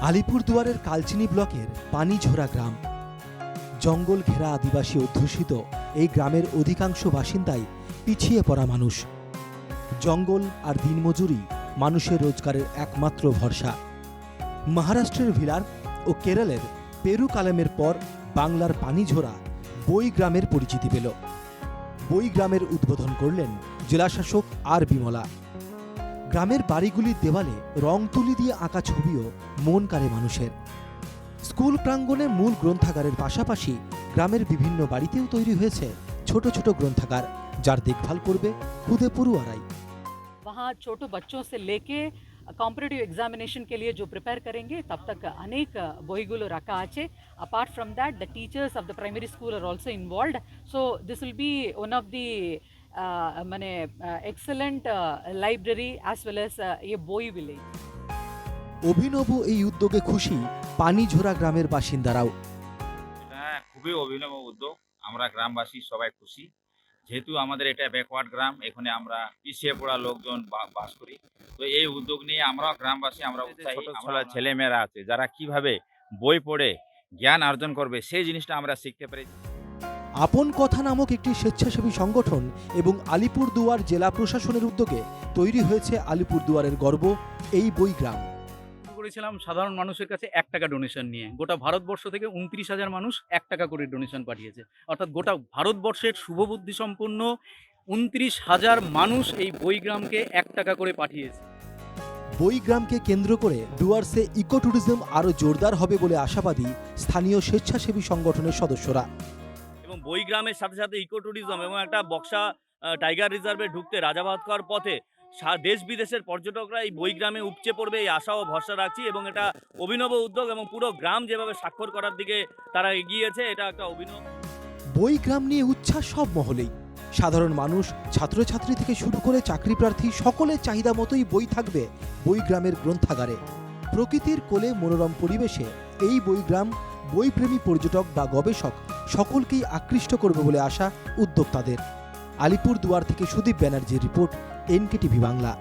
আলিপুরদুয়ারের কালচিনি ব্লকের পানিঝোরা গ্রাম। জঙ্গল ঘেরা আদিবাসী অধ্যুষিত এই গ্রামের অধিকাংশ বাসিন্দাই পিছিয়ে পড়া মানুষ। জঙ্গল আর দিনমজুরি মানুষের রোজগারের একমাত্র ভরসা। মহারাষ্ট্রের ভিলার ও কেরলের পেরুকালেমের পর বাংলার পানিঝোরা বই গ্রামের পরিচিতি পেল। বই গ্রামের উদ্বোধন করলেন জেলাশাসক আর বিমলা। গ্রামের বাড়িগুলির দেওয়ালে রং তুলি দিয়ে আঁকা ছবিও মন কাড়ে মানুষের। স্কুল প্রাঙ্গণে মূল গ্রন্থাগারের পাশাপাশি গ্রামের বিভিন্ন বাড়িতেও তৈরি হয়েছে ছোট ছোট গ্রন্থাগার, যার দেখভাল করবে খুদে পড়ুয়ারাই। वहाँ छोटे बच्चों से लेके कॉम्पिटिटिव एग्जामिनेशन के लिए जो प्रिपेयर करेंगे तब तक अनेक बोईगुलो रखा आचे. Apart from that, the teachers of the primary school are also involved. So this will be one of the excellent library as well as a boy village. অভিনব এই উদ্যোগে খুশি পানিঝোরা গ্রামের বাসিন্দারাও। এটা খুবই অভিনব উদ্যোগ, আমরা গ্রামবাসী সবাই খুশি। যেহেতু আমাদের এটা ব্যাকওয়ার্ড গ্রাম, এখানে আমরা পিছিয়ে পড়া লোকজন বাস করি, তো এই উদ্যোগ নিয়ে আমরাও গ্রামবাসী আমরা উৎসাহী। আমরা ছেলেমেয়েরা আছে যারা কিভাবে বই পড়ে জ্ঞান অর্জন করবে সেই জিনিসটা আমরা শিখতে পারি। আপন কথা নামক একটি স্বেচ্ছাসেবী সংগঠন এবং আলিপুরদুয়ার জেলা প্রশাসনের উদ্যোগে তৈরি হয়েছে আলিপুরদুয়ারের গর্ব এই বই গ্রাম। করেছিলাম সাধারণ মানুষের কাছে 1 টাকা ডোনেশন নিয়ে। গোটা ভারতবর্ষ থেকে 29,000 মানুষ 1 টাকা করে ডোনেশন পাঠিয়েছে। অর্থাৎ গোটা ভারতবর্ষের শুভবুদ্ধি সম্পন্ন 29,000 মানুষ এই বইগ্রামকে 1 টাকা করে পাঠিয়েছে। বইগ্রামকে কেন্দ্র করে ডুয়ার্সে ইকো ট্যুরিজম আরও জোরদার হবে বলে আশাবাদী স্থানীয় স্বেচ্ছাসেবী সংগঠনের সদস্যরা। এবং বইগ্রামের সাথে সাথে ইকো ট্যুরিজম এবং একটা বক্সা টাইগার রিজার্ভে ঢুকতে রাজাভাতখাওয়ার পথে দেশ বিদেশের পর্যটকরা এই বইগ্রামে উপচে পড়বে এই আশা ও ভরসা রাখছি। এবং এটা অভিনব উদ্যোগ এবং পুরো গ্রাম যেভাবে স্বাক্ষর করার দিকে তারা এগিয়েছে, এটা একটা অভিনব। বইগ্রাম নিয়ে উচ্ছ্বাস সব মহলেই। সাধারণ মানুষ, ছাত্রছাত্রী থেকে শুরু করে চাকরি প্রার্থী সকলের চাহিদা মতোই বই থাকবে বইগ্রামের গ্রন্থাগারে। প্রকৃতির কোলে মনোরম পরিবেশে এই বইগ্রাম বইপ্রেমী পর্যটক বা গবেষক সকলকেই আকৃষ্ট করবে বলে আশা উদ্যোক্তাদের। আলিপুরদুয়ার থেকে সুদীপ ব্যানার্জির রিপোর্ট, NKTV বাংলা।